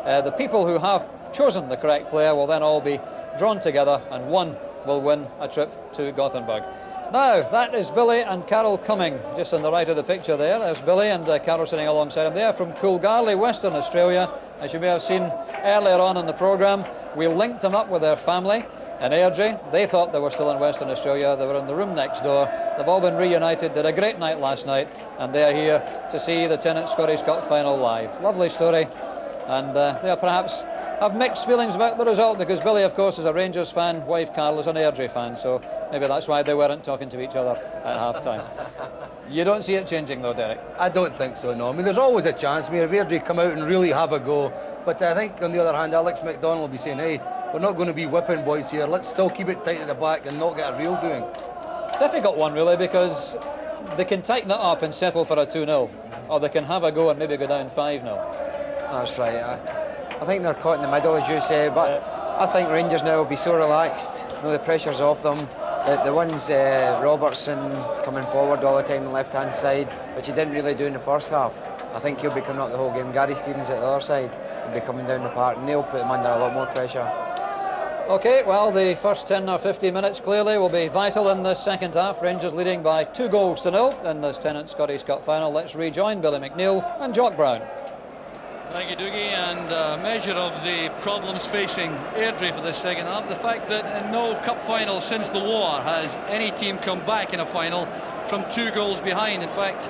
The people who have chosen the correct player will then all be drawn together, and one will win a trip to Gothenburg. Now, that is Billy and Carol Cumming, just on the right of the picture there. There's Billy and Carol sitting alongside him there from Coolgardie, Western Australia. As you may have seen earlier on in the programme, we linked them up with their family in Airdrie. They thought they were still in Western Australia. They were in the room next door. They've all been reunited, did a great night last night, and they're here to see the Tennent Scottish Cup final live. Lovely story, and they perhaps have mixed feelings about the result, because Billy, of course, is a Rangers fan, wife Carol is an Airdrie fan, so maybe that's why they weren't talking to each other at half-time. You don't see it changing though, Derek? I don't think so, no. I mean, there's always a chance. I mean, if Airdrie come out and really have a go, but I think on the other hand, Alex McDonald will be saying, hey, we're not going to be whipping boys here, let's still keep it tight at the back and not get a real doing. Difficult one really, because they can tighten it up and settle for a 2-0, or they can have a go and maybe go down 5-0. That's right. I think they're caught in the middle, as you say, but I think Rangers now will be so relaxed. You know, the pressure's off them. The ones Robertson coming forward all the time on the left-hand side, which he didn't really do in the first half. I think he'll be coming up the whole game. Gary Stevens at the other side will be coming down the park, and they'll put them under a lot more pressure. OK, well, the first 10 or 15 minutes clearly will be vital in the second half. Rangers leading by 2-0 in this Tennent Scottish Cup final. Let's rejoin Billy McNeill and Jock Brown. Thank you, Dougie, and a measure of the problems facing Airdrie for this second half. The fact that in no cup final since the war has any team come back in a final from 2 goals behind. In fact,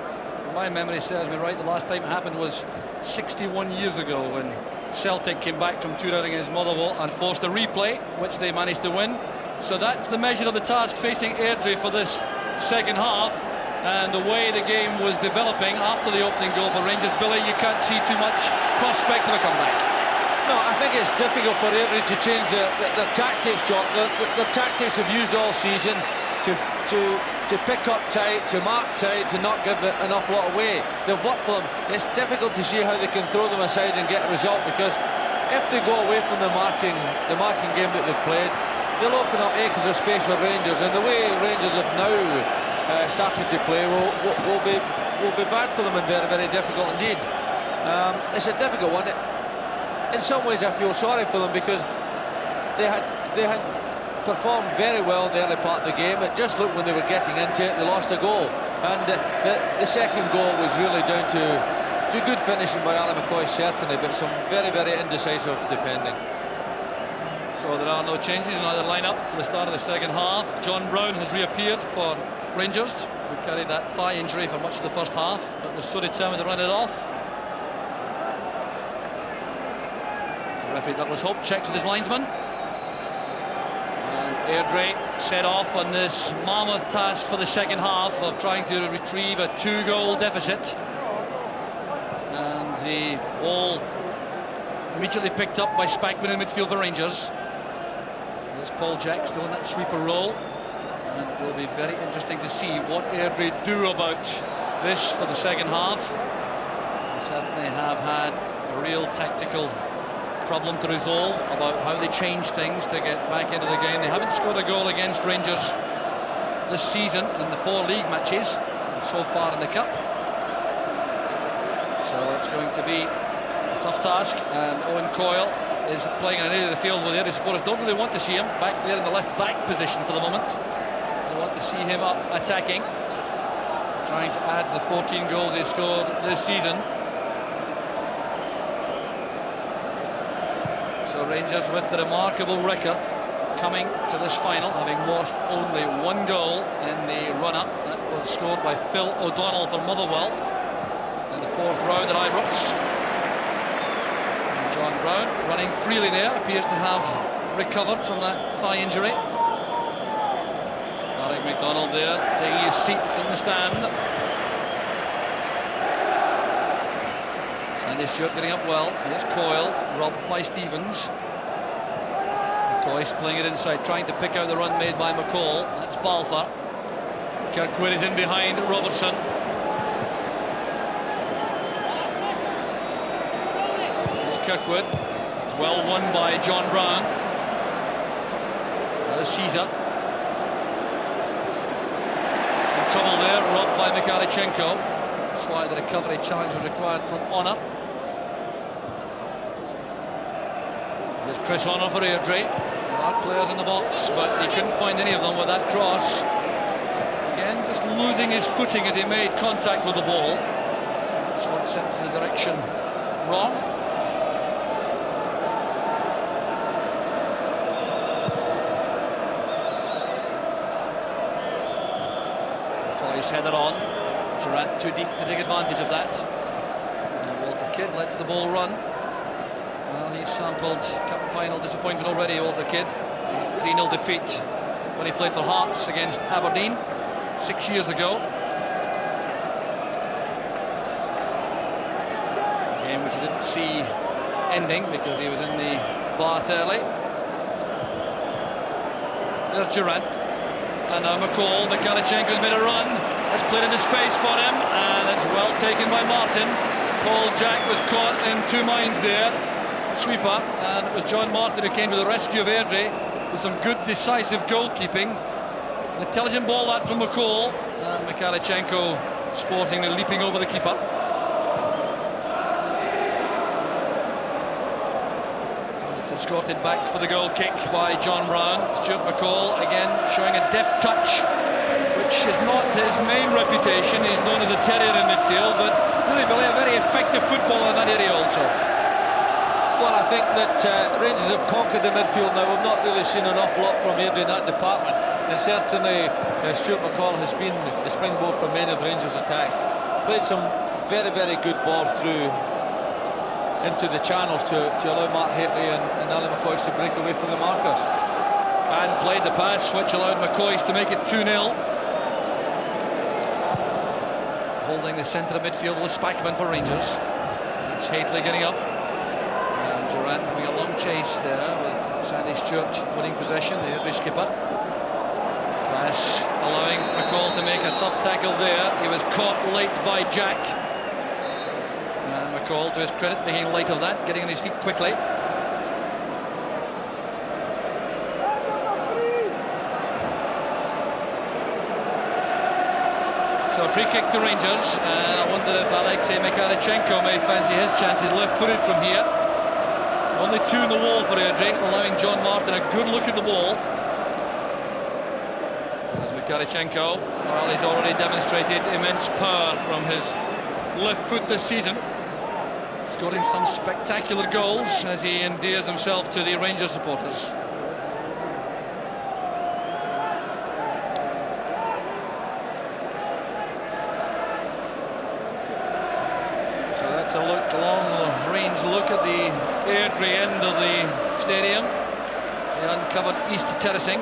if my memory serves me right, the last time it happened was 61 years ago, when Celtic came back from 2-0 against Motherwell and forced a replay, which they managed to win. So that's the measure of the task facing Airdrie for this second half. And the way the game was developing after the opening goal for Rangers, Billy, you can't see too much prospect of a comeback. No, I think it's difficult for Airdrie to change their tactics, John. The tactics they've used all season to pick up tight, to mark tight, to not give an awful lot away. They've worked for them. It's difficult to see how they can throw them aside and get a result, because if they go away from the marking game that they've played, they'll open up acres of space for Rangers, and the way Rangers have now started to play will be bad for them and very, very difficult indeed. It's a difficult one. In some ways I feel sorry for them, because they had performed very well in the early part of the game. It just looked when they were getting into it, they lost a goal, and the second goal was really down to good finishing by Alan McCoy, certainly, but some very, very indecisive defending. So there are no changes in either line-up for the start of the second half. John Brown has reappeared for Rangers, who carried that thigh injury for much of the first half, but was so determined to run it off. So referee Douglas Hope checks with his linesman. And Airdrie set off on this mammoth task for the second half of trying to retrieve a 2-goal deficit. And the ball immediately picked up by Spackman in midfield for Rangers. There's Paul Jack still in that sweeper role. And it will be very interesting to see what Airdrie do about this for the second half. They certainly have had a real tactical problem to resolve about how they change things to get back into the game. They haven't scored a goal against Rangers this season in the 4 league matches so far in the Cup. So it's going to be a tough task, and Owen Coyle is playing in an area of the field where the Airdrie supporters don't really want to see him back there in the left back position for the moment. They want to see him up attacking, trying to add to the 14 goals he scored this season. So Rangers with the remarkable record coming to this final, having lost only 1 goal in the run-up. That was scored by Phil O'Donnell for Motherwell in the 4th round at Ibrox. And John Brown running freely there, appears to have recovered from that thigh injury. Alec McDonald there, taking his seat in the stand. Sandy Stewart getting up well. Here's Coyle, robbed by Stevens. McCoy playing it inside, trying to pick out the run made by McCall. That's Balfour. Kirkwood is in behind Robertson. Here's Kirkwood. It's well won by John Brown. There's Caesar. Trouble there, robbed by Mikhalichenko. That's why the recovery challenge was required from Honor. There's Chris Honor for Airdrie. There are players in the box, but he couldn't find any of them with that cross. Again, just losing his footing as he made contact with the ball. That's what sent the direction wrong. McCoy's headed on. Durant too deep to take advantage of that. And Walter Kidd lets the ball run. Well, he's sampled cup final disappointment already, Walter Kidd. 3-0 defeat when he played for Hearts against Aberdeen 6 years ago. A game which he didn't see ending because he was in the bath early. There's Durant. And now McCall. Mikalichenko's made a run. Has played into space for him, and it's well taken by Martin. Paul Jack was caught in two minds there. Sweeper, and it was John Martin who came to the rescue of Airdrie with some good decisive goalkeeping. An intelligent ball that from McCall, and Mikalichenko sportingly leaping over the keeper. It's escorted back for the goal kick by John Brown. Stuart McCall again showing a deft touch, which is not his main reputation. He's known as a terrier in midfield, but really Billy, a very effective footballer in that area also. Well, I think that Rangers have conquered the midfield now. We've not really seen an awful lot from Airdrie in that department. And certainly Stuart McCall has been the springboard for many of Rangers' attacks. Played some very, very good balls through into the channels to allow Mark Hateley and Alan McCoy to break away from the markers. And played the pass, which allowed McCoy to make it 2-0. Holding the centre of midfield was Spackman for Rangers. It's Hateley getting up. Durant having a long chase there with Sandy Stewart winning possession, the Airdrie skipper. Pass allowing McCall to make a tough tackle there. He was caught late by Jack. And McCall, to his credit, making light of that, getting on his feet quickly. So a free kick to Rangers, and I wonder if Alexei Mikalichenko may fancy his chances left-footed from here. Only two in the wall for Airdrie, allowing John Martin a good look at the ball. There's Mikalichenko. Well, he's already demonstrated immense power from his left foot this season. Scoring some spectacular goals as he endears himself to the Rangers supporters. So that's a look, a long-range look at the Airdrie end of the stadium, the uncovered east terracing.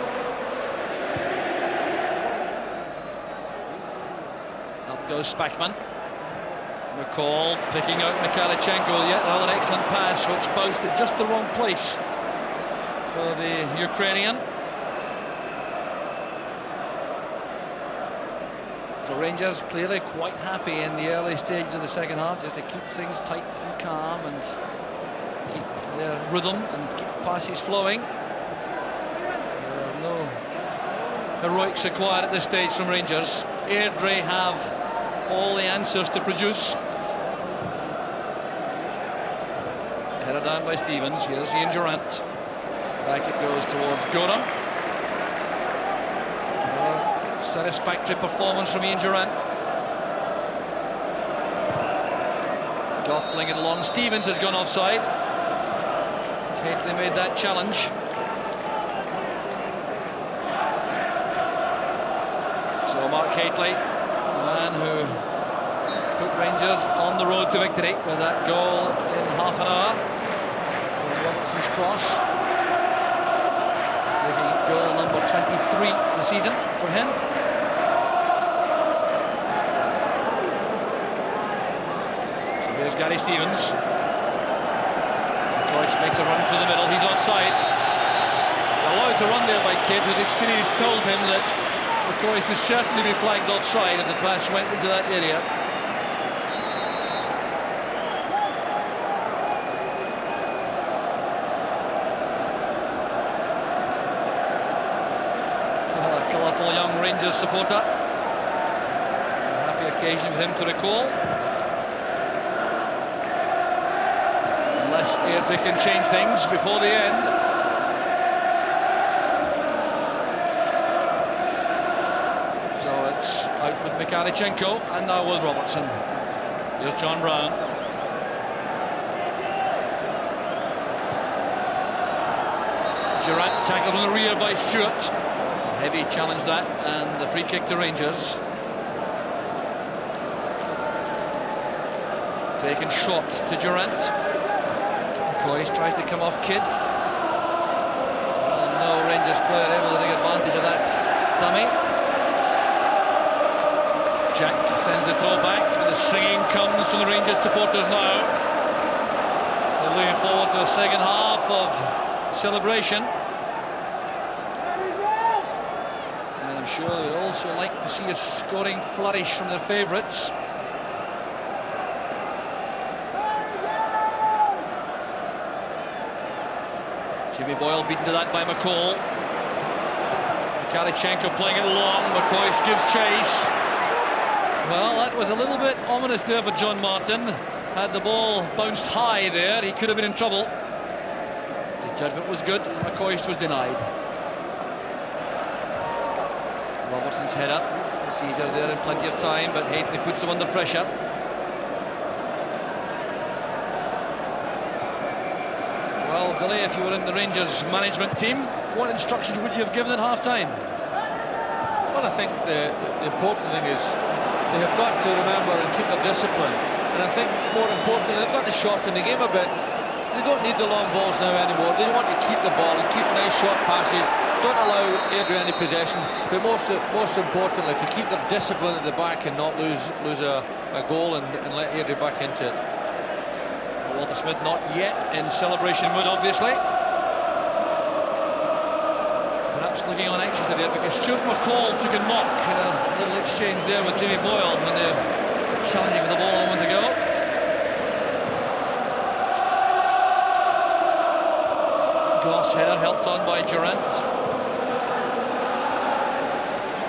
Up goes Spackman. McCall picking out Mikalichenko, yet another excellent pass which bounced at just the wrong place for the Ukrainian. So Rangers clearly quite happy in the early stages of the second half, just to keep things tight and calm and keep their rhythm and keep passes flowing. There are no heroics required at this stage from Rangers. Airdrie have all the answers to produce. Headed down by Stevens. Here's Ian Durant. Back it goes towards Goram. Satisfactory performance from Ian Durant. Gottling it along. Stevens has gone offside. Hateley made that challenge. So Mark Hateley, the man who put Rangers on the road to victory with that goal in half an hour. Robertson's cross. Making goal number 23 this season for him. So here's Gary Stevens. McCoy makes a run through the middle. He's offside. Allowed to run there by Kidd, whose experience told him that McCoy would certainly be flagged offside if the pass went into that area. Well, a colourful young Rangers supporter. A happy occasion for him to recall. Unless Airdrie can change things before the end. So it's out with Mikhalichenko, and now with Robertson. Here's John Brown. Durant tackled on the rear by Stewart. Heavy challenge that, and the free kick to Rangers. Taken shot to Durant. McCoy tries to come off Kidd. Well, no Rangers player able to take advantage of that dummy. Jack sends the throw back, and the singing comes from the Rangers supporters now. They're looking forward to a second half of celebration. And I'm sure they'd also like to see a scoring flourish from their favourites. Jimmy Boyle beaten to that by McCall. Mikhalichenko playing it long. McCoy gives chase. Well, that was a little bit ominous there for John Martin. Had the ball bounced high there, he could have been in trouble. The judgment was good. McCoy was denied. Robertson's header. Caesar there in plenty of time, but Airdrie puts him under pressure. Well, Billy, if you were in the Rangers management team, what instructions would you have given at half-time? Well, I think the important thing is they have got to remember and keep their discipline. And I think more importantly, they've got to shorten the game a bit. They don't need the long balls now anymore. They want to keep the ball and keep nice short passes. Don't allow Airdrie any possession. But most importantly, to keep their discipline at the back and not lose a goal and let Airdrie back into it. Walter Smith not yet in celebration mood, obviously. Perhaps looking on anxiously there because Stuart McCall took a knock. A little exchange there with Jimmy Boyle when they're challenging for the ball a moment ago. Goss header helped on by Durant.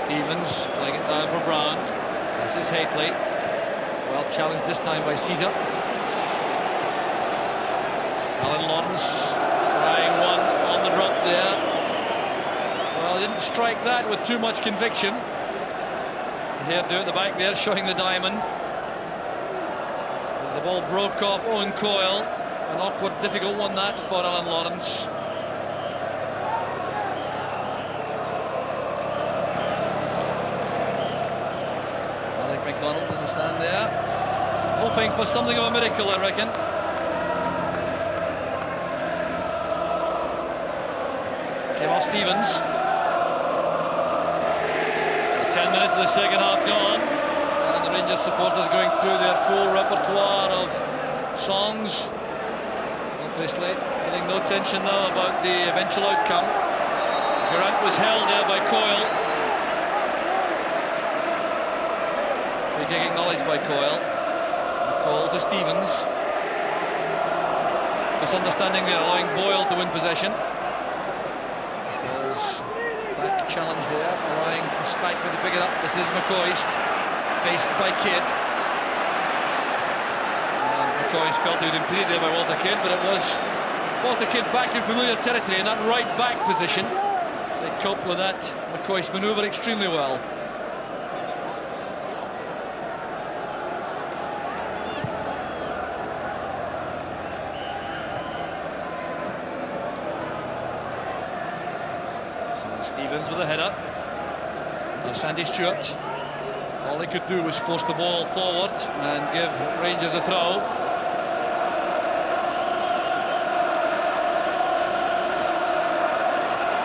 Stevens laying it down for Brown. This is Haitley. Well challenged this time by Caesar. Alan Lawrence trying one on the drop there. Well, he didn't strike that with too much conviction. Hairdo at the back there, showing the diamond. As the ball broke off Owen Coyle. An awkward, difficult one that for Alan Lawrence. Alec MacDonald in the stand there. Hoping for something of a miracle, I reckon. Came off Stevens. 10 minutes of the second half gone, and the Rangers supporters going through their full repertoire of songs. Obviously, feeling no tension now about the eventual outcome. Durant was held there by Coyle. Free kick acknowledged by Coyle. McCall to Stevens. Misunderstanding there, allowing Boyle to win possession. Back challenge there, allowing Spikeman to pick it up. This is McCoist, faced by Kidd. McCoist felt he was impeded there by Walter Kidd, but it was Walter Kidd back in familiar territory in that right back position. So he coped with that McCoist manoeuvre extremely well. Stevens with a header. Now Sandy Stewart. All he could do was force the ball forward and give Rangers a throw.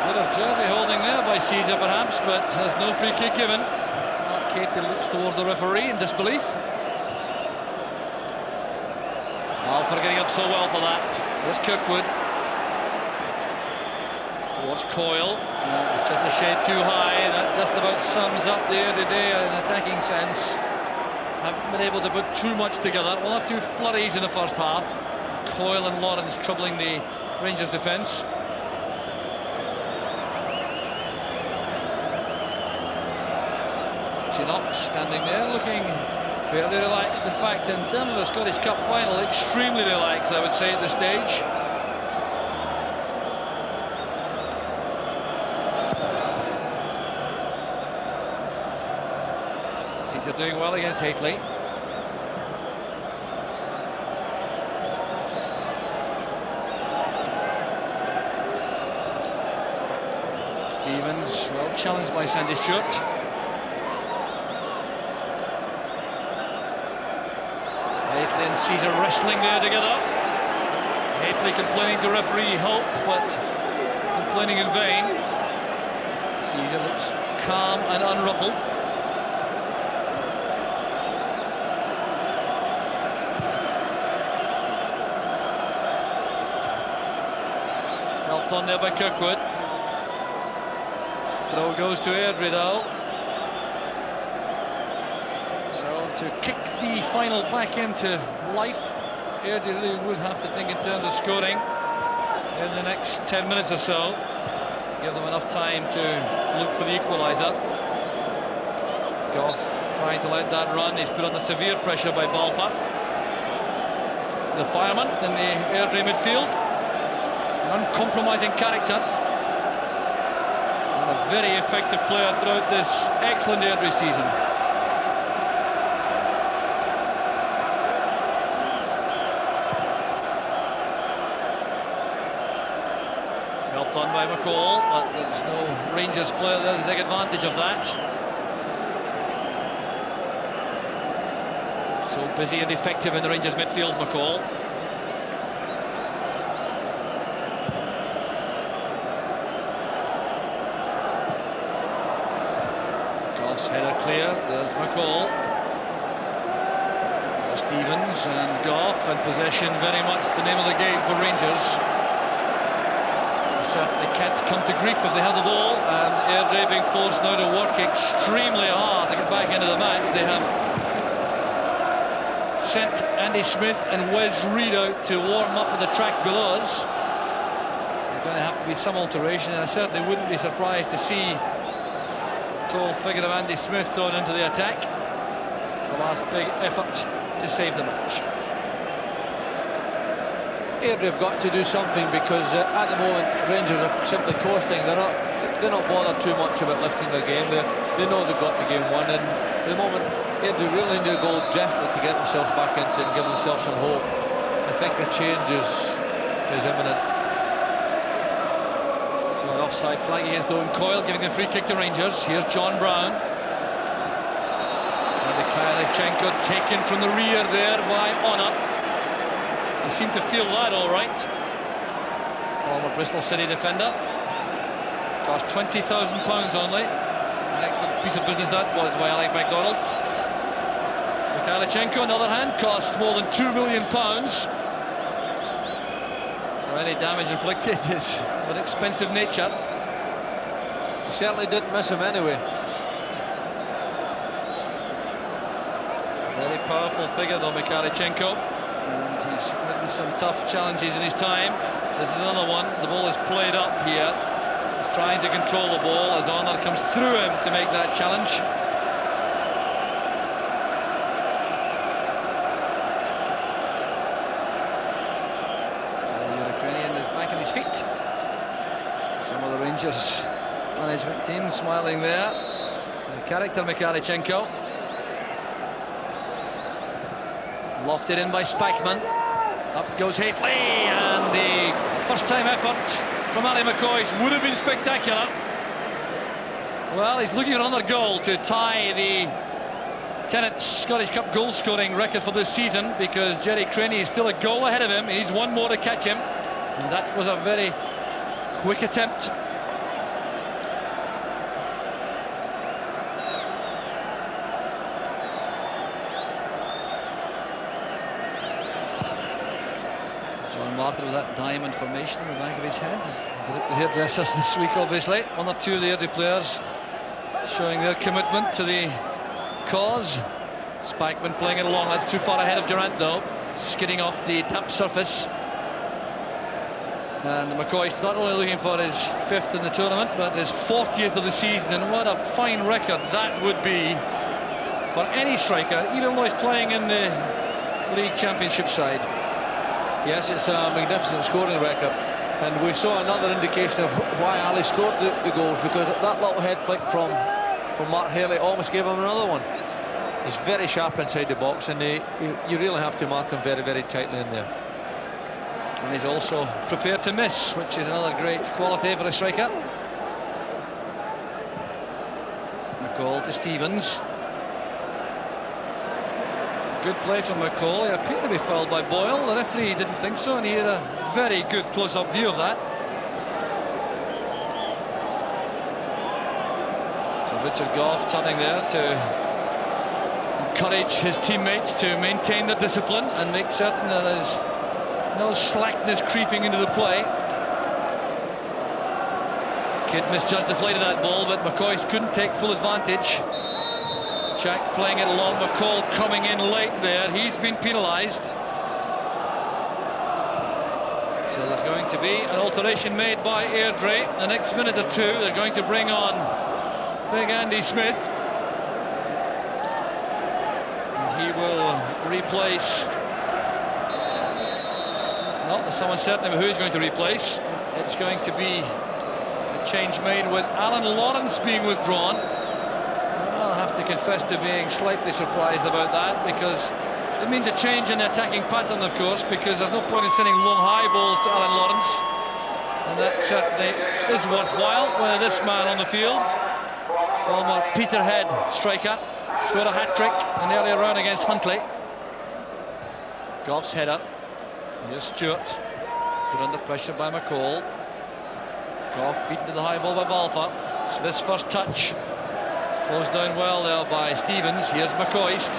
Bit of jersey holding there by Caesar perhaps, but there's no free kick given. Katie looks towards the referee in disbelief. Alford getting up so well for that. There's Kirkwood. Towards Coyle. It's just a shade too high. That just about sums up the Airdrie day in an attacking sense. Haven't been able to put too much together. One or two flurries in the first half. Coyle and Lawrence troubling the Rangers defence. Knox standing there looking Fairly relaxed, in fact, in terms of the Scottish Cup final, extremely relaxed, I would say, at this stage. Seems they're doing well against Hateley. Stevens, well challenged by Sandy Stewart. Hateley and Caesar wrestling there together. Hateley complaining to referee Hope, but complaining in vain. Caesar looks calm and unruffled. Helped on there by Kirkwood. Throw goes to Airdrie though. So to kick the final back into life, Airdrie really would have to think in terms of scoring in the next 10 minutes or so. Give them enough time to look for the equaliser. Goff trying to let that run. He's put under severe pressure by Balfour. The fireman in the Airdrie midfield. An uncompromising character. A very effective player throughout this excellent Airdrie season. It's helped on by McCall, but there's no Rangers player there to take advantage of that. So busy and effective in the Rangers midfield, McCall. Header clear, there's McCall. There's Stevens and Goff, and possession very much the name of the game for Rangers. They certainly can't come to grief if they have the ball, and Airdrie being forced now to work extremely hard to get back into the match. They have sent Andy Smith and Wes Reid out to warm up on the track below us. There's going to have to be some alteration, and I certainly wouldn't be surprised to see tall figure of Andy Smith thrown into the attack. The last big effort to save the match. Airdrie have got to do something, because at the moment Rangers are simply coasting. They're not bothered too much about lifting their game. They know they've got the game won, and at the moment Airdrie really need a goal desperately to get themselves back into it and give themselves some hope. I think a change is imminent. Offside flag against Owen Coyle, giving a free kick to Rangers. Here's John Brown. And Mikhailchenko taken from the rear there by Honor. He seemed to feel that all right. Former Bristol City defender. Cost £20,000 only. An excellent piece of business that was by Alec MacDonald. Mikhailchenko, on the other hand, cost more than £2 million. So any damage inflicted is of an expensive nature. He certainly didn't miss him anyway. Very powerful figure though, Mikhailchenko, and he's written some tough challenges in his time. This is another one. The ball is played up here. He's trying to control the ball as Honor comes through him to make that challenge. Feet. Some of the Rangers management team smiling there. The character Mikhailchenko. Lofted in by Spackman. Up goes Hateley, and the first time effort from Ali McCoy would have been spectacular. Well, he's looking at another goal to tie the Tennent's Scottish Cup goal scoring record for this season, because Jerry Craney is still a goal ahead of him. He's one more to catch him. And that was a very quick attempt. John Martin with that diamond formation in the back of his head. Visit the hairdressers this week, obviously. One or two of the Airdrie players showing their commitment to the cause. Spackman playing it along. That's too far ahead of Durant, though. Skidding off the damp surface. And McCoy's not only looking for his 5th in the tournament, but his 40th of the season, and what a fine record that would be for any striker, even though he's playing in the League Championship side. Yes, it's a magnificent scoring record, and we saw another indication of why Ali scored the goals, because that little head flick from Mark Haley almost gave him another one. He's very sharp inside the box, and you really have to mark him very, very tightly in there. And he's also prepared to miss, which is another great quality for a striker. McCall to Stevens. Good play from McCall. He appeared to be fouled by Boyle. The referee didn't think so, and he had a very good close-up view of that. So Richard Gough turning there to encourage his teammates to maintain their discipline and make certain that there's no slackness creeping into the play. Kidd misjudged the flight of that ball, but McCoy couldn't take full advantage. Jack playing it along, McCall coming in late there. He's been penalised. So there's going to be an alteration made by Airdrie. The next minute or two, they're going to bring on big Andy Smith. And he will replace... Well, there's someone certain who he's going to replace. It's going to be a change made with Alan Lawrence being withdrawn. I'll have to confess to being slightly surprised about that, because it means a change in the attacking pattern, of course, because there's no point in sending long high balls to Alan Lawrence, and that certainly is worthwhile with this man on the field. Former Peterhead striker, scored a hat-trick in the earlier round against Huntly. Goff's header. Here's Stewart, put under pressure by McCall. Goff beaten to the high ball by Balfour. Smith's first touch. Closed down well there by Stevens. Here's McCoist.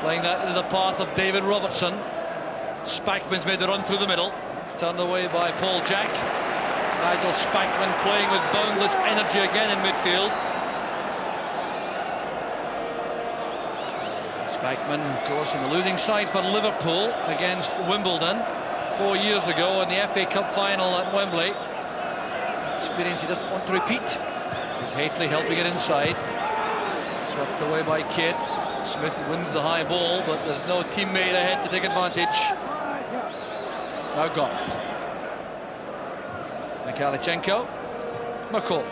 Playing that into the path of David Robertson. Spackman's made the run through the middle. It's turned away by Paul Jack. Nigel Spackman playing with boundless energy again in midfield. Spackman, of course, in the losing side for Liverpool against Wimbledon 4 years ago in the FA Cup final at Wembley. Experience he doesn't want to repeat. Is Haitley helping it inside. Swept away by Kidd. Smith wins the high ball, but there's no teammate ahead to take advantage. Now Goff. Mikhalichenko. McCall.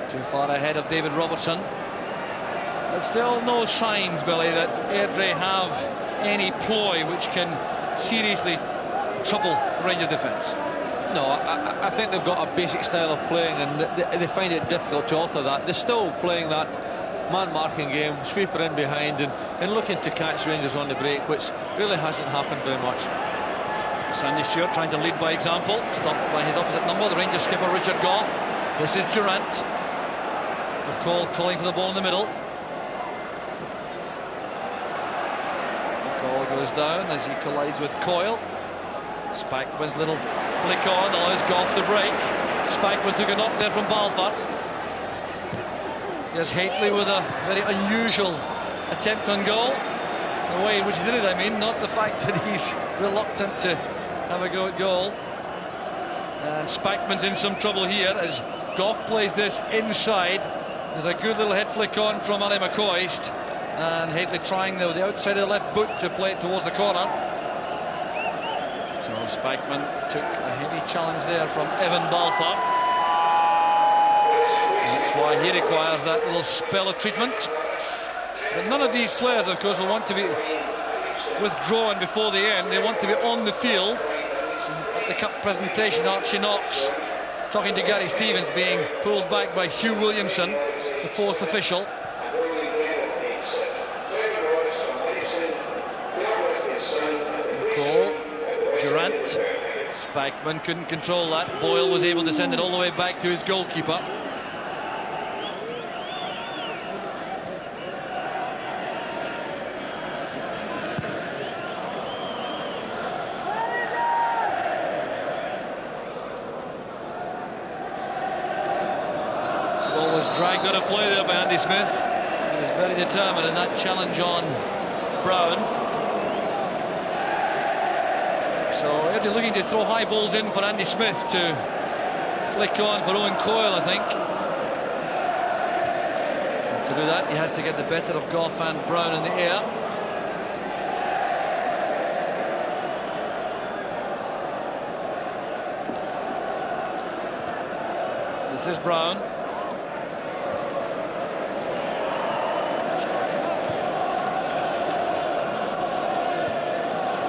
Too far ahead of David Robertson. But still no signs, Billy, that Airdrie have any ploy which can seriously trouble Rangers' defence. No, I think they've got a basic style of playing, and they find it difficult to alter that. They're still playing that man-marking game, sweeper in behind, and looking to catch Rangers on the break, which really hasn't happened very much. Sandy Stewart trying to lead by example, stopped by his opposite number, the Rangers skipper Richard Gough. This is Durant. McCall calling for the ball in the middle. McCall goes down as he collides with Coyle. Spackman's little flick on allows Gough to break. Spackman took a knock there from Balfour. There's Haitley with a very unusual attempt on goal. The way in which he did it, I mean, not the fact that he's reluctant to have a go at goal. And Spackman's in some trouble here as Gough plays this inside. There's a good little head flick on from Ali McCoist, and Haitley trying the outside of the left boot to play it towards the corner. So Spackman took a heavy challenge there from Evan Balfour. That's why he requires that little spell of treatment. But none of these players, of course, will want to be withdrawn before the end. They want to be on the field. At the cup presentation, Archie Knox talking to Gary Stevens, being pulled back by Hugh Williamson, the fourth official. McCall, Durant, Spackman couldn't control that. Boyle was able to send it all the way back to his goalkeeper. Dragged out of play there by Andy Smith. He was very determined in that challenge on Brown. So they're looking to throw high balls in for Andy Smith to flick on for Owen Coyle, I think. To do that, he has to get the better of Goff and Brown in the air. This is Brown.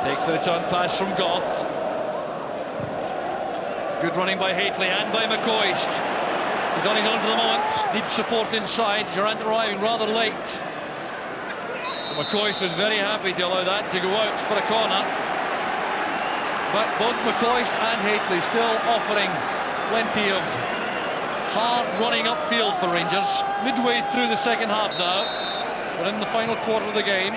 Takes the return pass from Goff. Good running by Hateley and by McCoist. He's on his own for the moment. Needs support inside. Durant arriving rather late. So McCoist was very happy to allow that to go out for a corner. But both McCoist and Hateley still offering plenty of hard running upfield for Rangers. Midway through the second half now. We're in the final quarter of the game.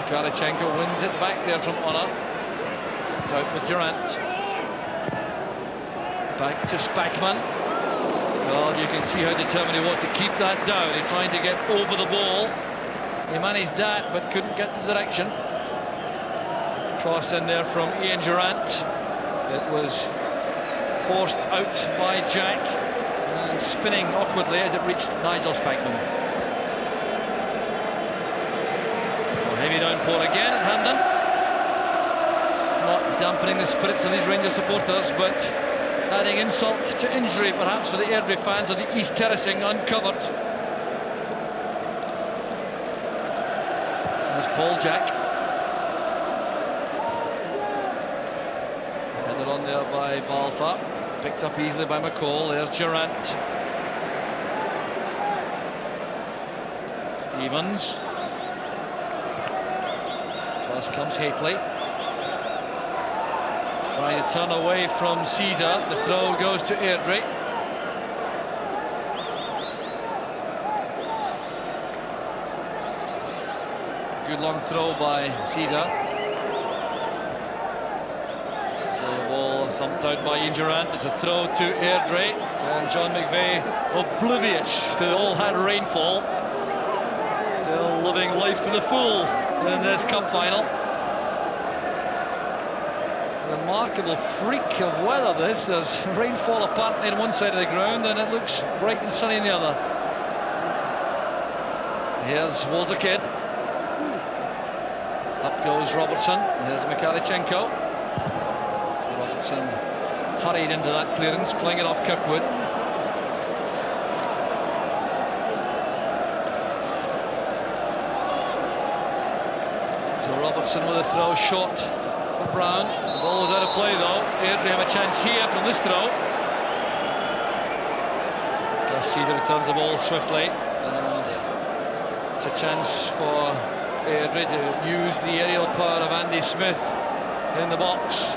Karachenko wins it back there from Honor. It's out with Durant. Back to Spackman. Well, you can see how determined he was to keep that down. He's trying to get over the ball. He managed that, but couldn't get the direction. Cross in there from Ian Durant. It was forced out by Jack and spinning awkwardly as it reached Nigel Spackman. Heavy downpour again at Hampden. Not dampening the spirits of these Rangers supporters, but adding insult to injury perhaps for the Airdrie fans of the East Terracing uncovered. There's Paul Jack. Headed on there by Balfa. Picked up easily by McCall. There's Durant. Stevens. First comes Hateley. Trying to turn away from Caesar. The throw goes to Airdrie. Good long throw by Caesar. So the ball thumped out by Ian Durant. It's a throw to Airdrie. And John McVeigh oblivious to the all-had rainfall. Still living life to the full in this cup final. Remarkable freak of weather this. There's rainfall apparently on one side of the ground and it looks bright and sunny on the other. Here's Walter Kidd. Up goes Robertson. Here's Mikhalichenko. Robertson hurried into that clearance, playing it off Kirkwood. So Robertson with a throw short for Brown. The ball was out of play though. Airdrie have a chance here from this throw. Caesar returns the ball swiftly. And it's a chance for Airdrie to use the aerial power of Andy Smith in the box.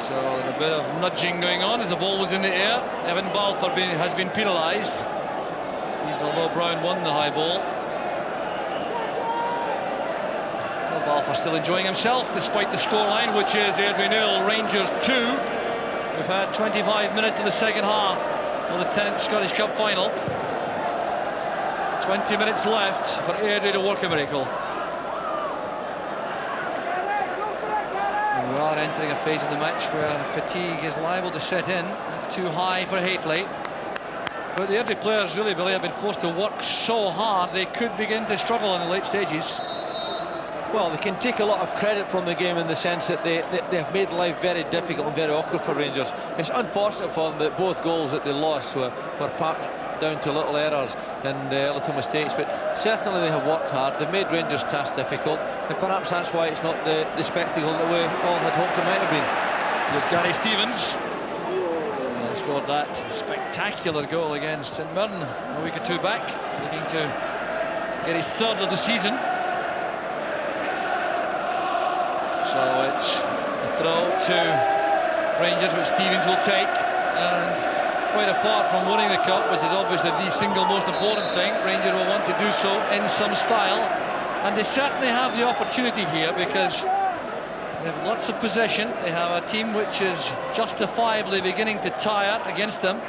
So a bit of nudging going on as the ball was in the air. Evan Balfour has been penalised, even although Brown won the high ball. Well, Balfour still enjoying himself despite the scoreline, which is Airdrie 0, Rangers 2. We've had 25 minutes in the second half of the 10th Scottish Cup final. 20 minutes left for Airdrie to work a miracle. We are entering a phase of the match where fatigue is liable to set in. It's too high for Hateley. But the Airdrie players really, Billy, have been forced to work so hard they could begin to struggle in the late stages. Well, they can take a lot of credit from the game in the sense that they've made life very difficult and very awkward for Rangers. It's unfortunate for them that both goals that they lost were parked down to little errors and little mistakes, but certainly they have worked hard. They've made Rangers' task difficult, and perhaps that's why it's not the spectacle that we all had hoped it might have been. There's Gary Stevens. He scored that spectacular goal against St Mirren a week or two back, looking to get his third of the season. So it's a throw to Rangers, which Stevens will take, and quite apart from winning the cup, which is obviously the single most important thing, Rangers will want to do so in some style, and they certainly have the opportunity here because they have lots of possession. They have a team which is justifiably beginning to tire against them.